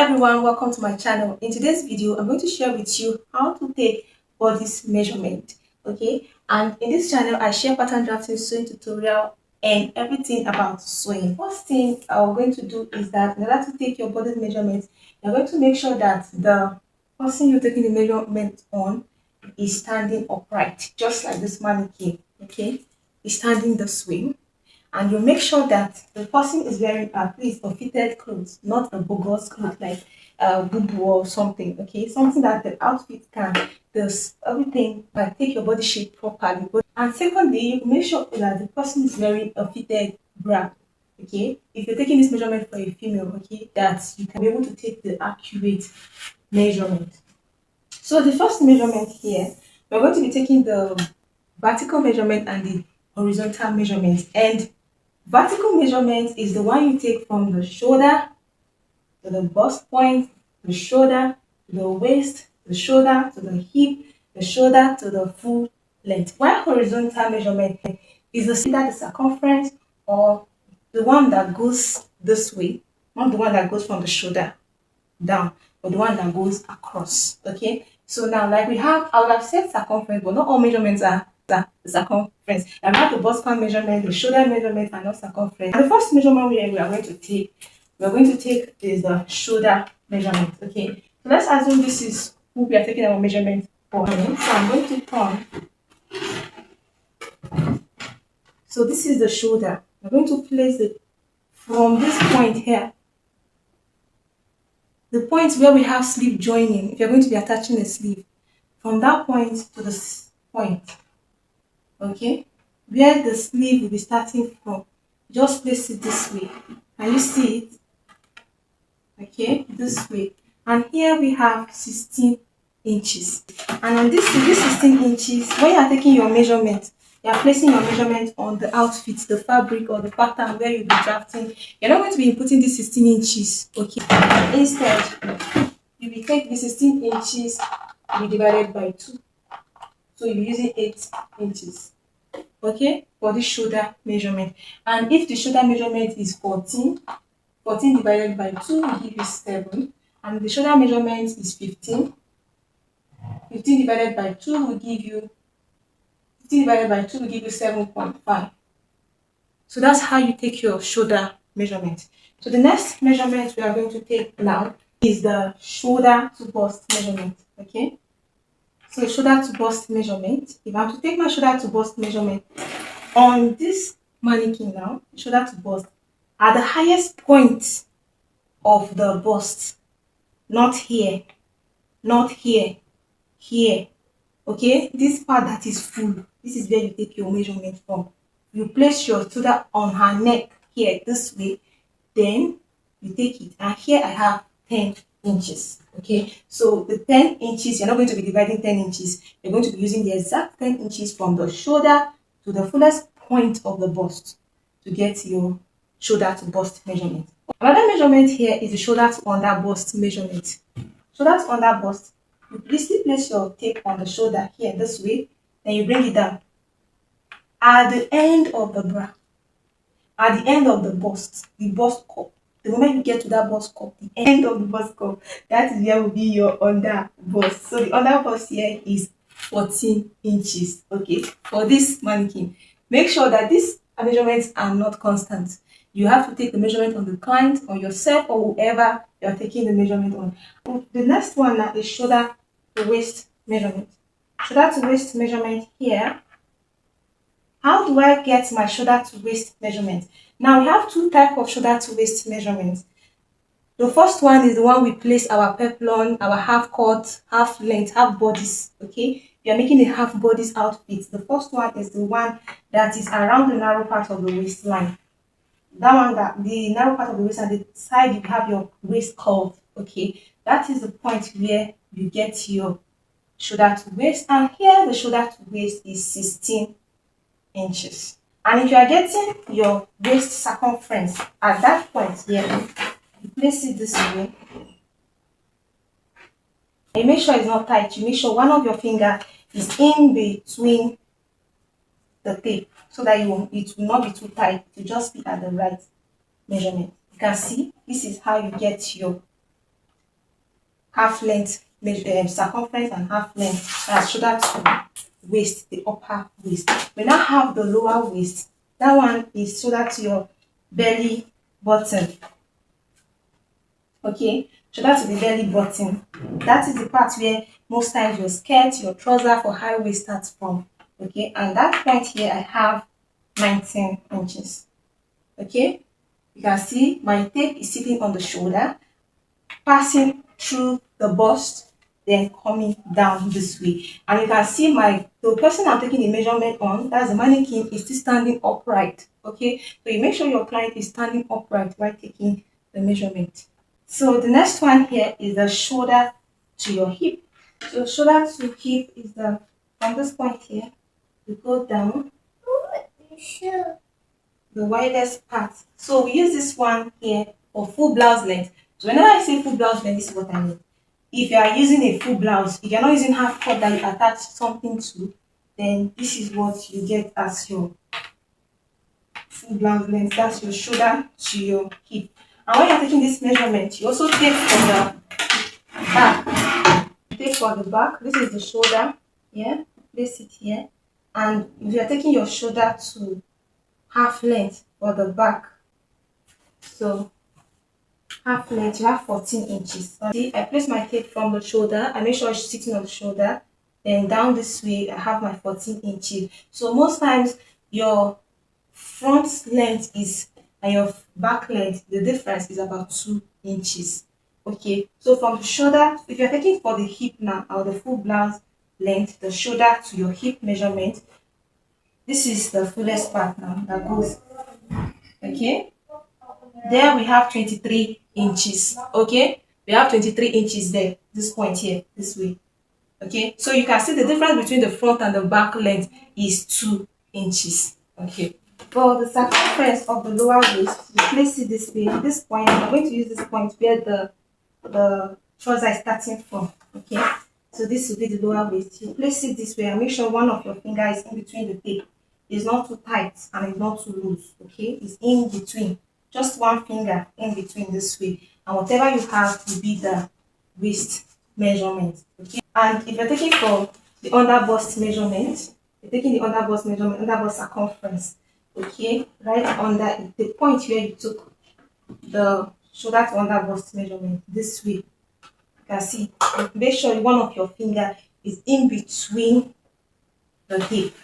everyone, welcome to my channel. In today's video, I'm going to share with you how to take bodice measurement. Okay, and in this channel, I share pattern drafting, sewing tutorial, and everything about sewing. First thing I'm going to do is that in order to take your bodice measurements, you're going to make sure that the person you're taking the measurement on is standing upright, just like this mannequin. Okay, is standing this way. And you make sure that the person is wearing at least a fitted clothes, not a bogus clothes like a bubu or something. Okay, something that the outfit can this everything can take your body shape properly. And secondly, you make sure that the person is wearing a fitted bra. Okay, if you're taking this measurement for a female, okay, that you can be able to take the accurate measurement. So the first measurement here, we're going to be taking the vertical measurement and the horizontal measurement. And vertical measurement is the one you take from the shoulder to the bust point, the shoulder to the waist, the shoulder to the hip, the shoulder to the full length. While horizontal measurement is the circumference or the one that goes this way, not the one that goes from the shoulder down, but the one that goes across. Okay, so now like I would have said circumference, but not all measurements are the circumference. I have the bust span measurement, the shoulder measurement, and not circumference. And the first measurement we are going to take, is the shoulder measurement. Okay, so let's assume this is who we are taking our measurement for. So I'm going to turn. So this is the shoulder. I'm going to place it from this point here. The point where we have sleeve joining, if you're going to be attaching a sleeve, from that point to this point, okay, where the sleeve will be starting from, just place it this way. Can you see it? Okay, this way. And here we have 16 inches. And on this 16 inches, when you are taking your measurement, you are placing your measurement on the outfit, the fabric or the pattern where you'll be drafting. You're not going to be inputting this 16 inches, okay? Instead, you will take the 16 inches, you divided by 2. So you'll be using 8 inches, okay, for the shoulder measurement. And if the shoulder measurement is 14 divided by 2 will give you 7. And the shoulder measurement is 15 divided by 2 will give you 7.5. So that's how you take your shoulder measurement. So the next measurement we are going to take now is the shoulder to bust measurement. Okay. So shoulder to bust measurement. If I'm to take my shoulder to bust measurement on this mannequin now, shoulder to bust at the highest point of the bust, not here, not here, here. Okay, this part that is full, this is where you take your measurement from. You place your shoulder on her neck here this way, then you take it. And here I have 10 inches. Okay, so the 10 inches, you're not going to be dividing 10 inches. You're going to be using the exact 10 inches from the shoulder to the fullest point of the bust to get your shoulder to bust measurement. Another measurement here is the shoulder to under bust measurement. Shoulder to under bust, you please place your tape on the shoulder here this way, then you bring it down. At the end of the bra, at the end of the bust cup, the moment you get to that bust cup, the end of the bust cup, that is where will be your under bust. So the under bust here is 14 inches, okay, for this mannequin. Make sure that these measurements are not constant. You have to take the measurement on the client or yourself or whoever you're taking the measurement on. The next one now is shoulder to waist measurement. Shoulder to waist measurement here. How do I get my shoulder to waist measurement? Now we have two types of shoulder to waist measurements. The first one is the one we place our peplon, our half cut, half length, half bodice. Okay, we are making a half bodice outfit. The first one is the one that is around the narrow part of the waistline. That one, that the narrow part of the waist and the side you have your waist curve. Okay, that is the point where you get your shoulder to waist. And here the shoulder to waist is 16 inches. And if you are getting your waist circumference at that point here, you place it this way. You make sure it's not tight. You make sure one of your finger is in between the tape so that it will not be too tight. It will just be at the right measurement. You can see this is how you get your half length circumference and half length. That's shoulder to waist, the upper waist. We now have the lower waist. That one is shoulder to your belly button. Okay, shoulder to the belly button. That is the part where most times your skirt, your trouser for high waist starts from. Okay, and that point here I have 19 inches. Okay, you can see my tape is sitting on the shoulder, passing through the bust, then coming down this way. And you can see the person I'm taking the measurement on, that's the mannequin, is still standing upright. Okay, so you make sure your client is standing upright while taking the measurement. So the next one here is the shoulder to your hip. So shoulder to hip is from this point here, you go down the widest part. So we use this one here for full blouse length. So whenever I say full blouse length, this is what I mean. If you are using a full blouse, if you're not using half cut that you attach something to, then this is what you get as your full blouse length. That's your shoulder to your hip. And when you're taking this measurement, you also take for the back. Take for the back. This is the shoulder here. Place it here. And if you're taking your shoulder to half length for the back, so half length, you have 14 inches. See, I place my tape from the shoulder. I make sure it's sitting on the shoulder. Then down this way, I have my 14 inches. So most times your front length is and your back length, the difference is about 2 inches. Okay, so from the shoulder, if you're taking for the hip now or the full blouse length, the shoulder to your hip measurement, this is the fullest part now that goes. Okay, there we have 23 inches. Okay, we have 23 inches there, this point here, this way. Okay, so you can see the difference between the front and the back length is 2 inches. Okay, for the circumference of the lower waist, you place it this way. This point, I'm going to use this point where the trouser is starting from. Okay, so this will be the lower waist. You place it this way and make sure one of your fingers is in between the tape. It's not too tight and it's not too loose. Okay, it's in between. Just one finger in between this way, and whatever you have will be the waist measurement. Okay, and if you're taking for the under bust measurement, you're taking the under bust measurement, under bust circumference. Okay, right under the point where you took the shoulder to under bust measurement this way. You can see, make sure one of your finger is in between the tape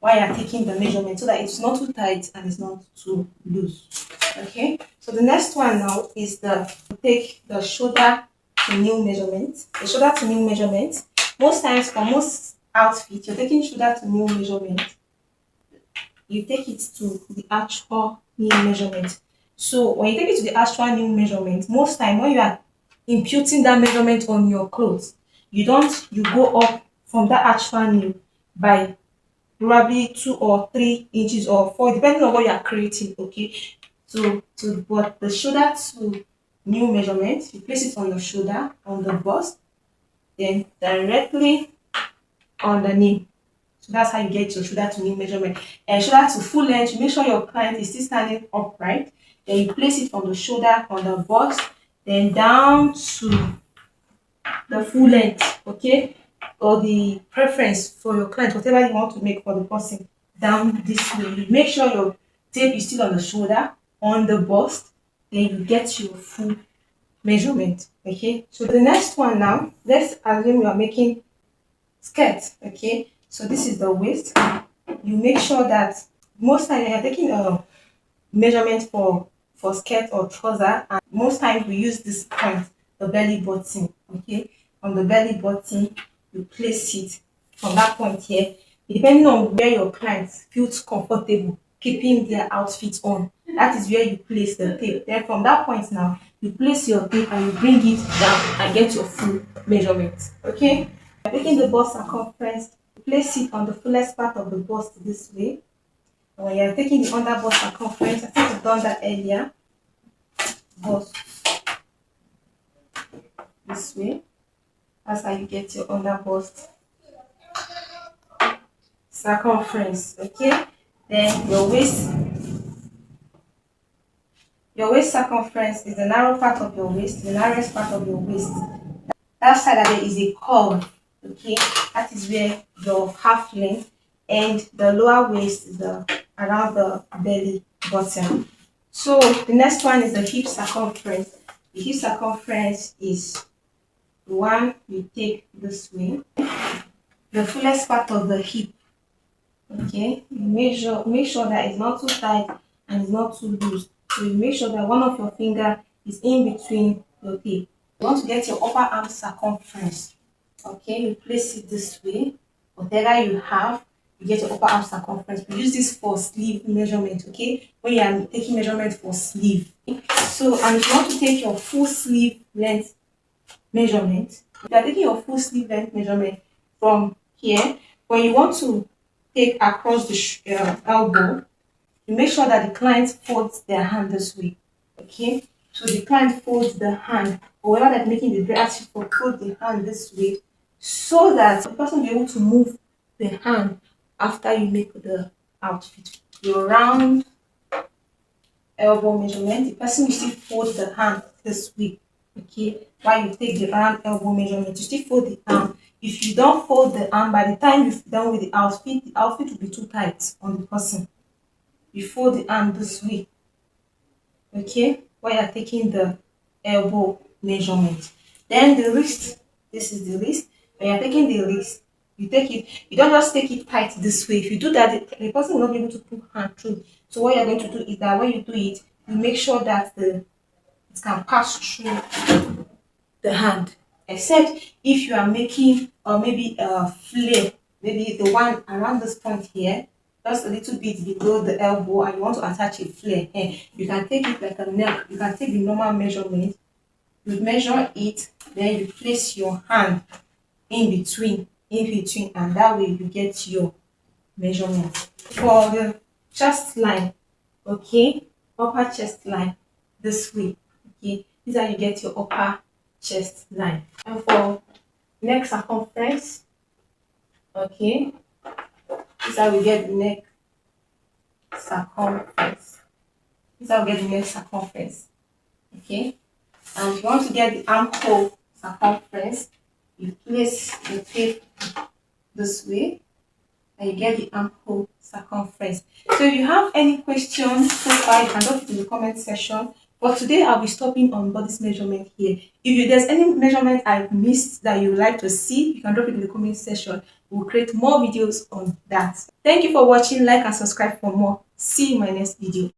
while you're taking the measurement so that it's not too tight and it's not too loose. Okay, so the next one now is take the shoulder to knee measurement. The shoulder to knee measurement, most times for most outfits, you're taking shoulder to knee measurement. You take it to the actual knee measurement. So when you take it to the actual knee measurement, most time when you are imputing that measurement on your clothes, you go up from that actual knee by probably 2 or 3 inches or 4, depending on what you are creating. Okay, so but the shoulder to knee measurement, you place it on your shoulder, on the bust, then directly on the knee. So that's how you get your shoulder to knee measurement. And shoulder to full length, make sure your client is still standing upright. Then you place it from the shoulder on the bust, then down to the full length. Okay, or the preference for your client, whatever you want to make for the person, down this way. You make sure your tape is still on the shoulder, on the bust, then you get your full measurement. Okay, so the next one now, let's assume you are making skirts. Okay, so this is the waist. You make sure that most times you're taking a measurement for skirt or trouser, and most times we use this point, the belly button. Okay, on the belly button, you place it from that point here, depending on where your client feels comfortable keeping their outfit on. That is where you place the tape. Then from that point now, you place your tape and you bring it down and get your full measurement. Okay, taking the bust circumference, place it on the fullest part of the bust this way. And when you're taking the under bust circumference, I think we've done that earlier. Bust this way. That's how you get your under bust circumference. Okay, then your waist circumference is the narrow part of your waist, the narrowest part of your waist. that side that there is a curve. Okay, that is where your half length, and the lower waist is the around the belly button. So the next one is the hip circumference. The hip circumference is the one you take this way, the fullest part of the hip. Okay, you make sure that it's not too tight and it's not too loose. So you make sure that one of your finger is in between your hip. You want to get your upper arm circumference. Okay, you place it this way. Whatever you have, you get your upper arm circumference. We use this for sleeve measurement. Okay, when you are taking measurement for sleeve. So, and if you want to take your full sleeve length measurement, if you are taking your full sleeve length measurement from here, when you want to take across the elbow, you make sure that the client folds their hand this way. Okay, so the client folds the hand, or wherever they're making the dress, you fold the hand this way, so that the person will be able to move the hand after you make the outfit. Your round elbow measurement, the person will still fold the hand this way. Okay, while you take the round elbow measurement, you still fold the arm. If you don't fold the arm, by the time you're done with the outfit will be too tight on the person. You fold the arm this way. Okay, while you're taking the elbow measurement. Then the wrist, this is the wrist. When you're taking the wrist, you take it, you don't just take it tight this way. If you do that, the person will not be able to put hand through. So what you're going to do is that when you do it, you make sure that it can pass through the hand. Except if you are making maybe a flare, maybe the one around this point here, just a little bit below the elbow, and you want to attach a flare, you can take it like a nail. You can take the normal measurement, you measure it, then you place your hand in between, and that way you get your measurement. For the chest line, okay, upper chest line, this way, okay, this is how you get your upper chest line. And for neck circumference, okay, this is how we get the neck circumference. This is how we get the neck circumference. Okay. And if you want to get the armhole circumference, you place the tape this way and you get the armhole circumference. So if you have any questions so far, you can drop it in the comment section. But today I'll be stopping on bodice measurement here. If there's any measurement I've missed that you would like to see, you can drop it in the comment section. We'll create more videos on that. Thank you for watching. Like and subscribe for more. See you in my next video.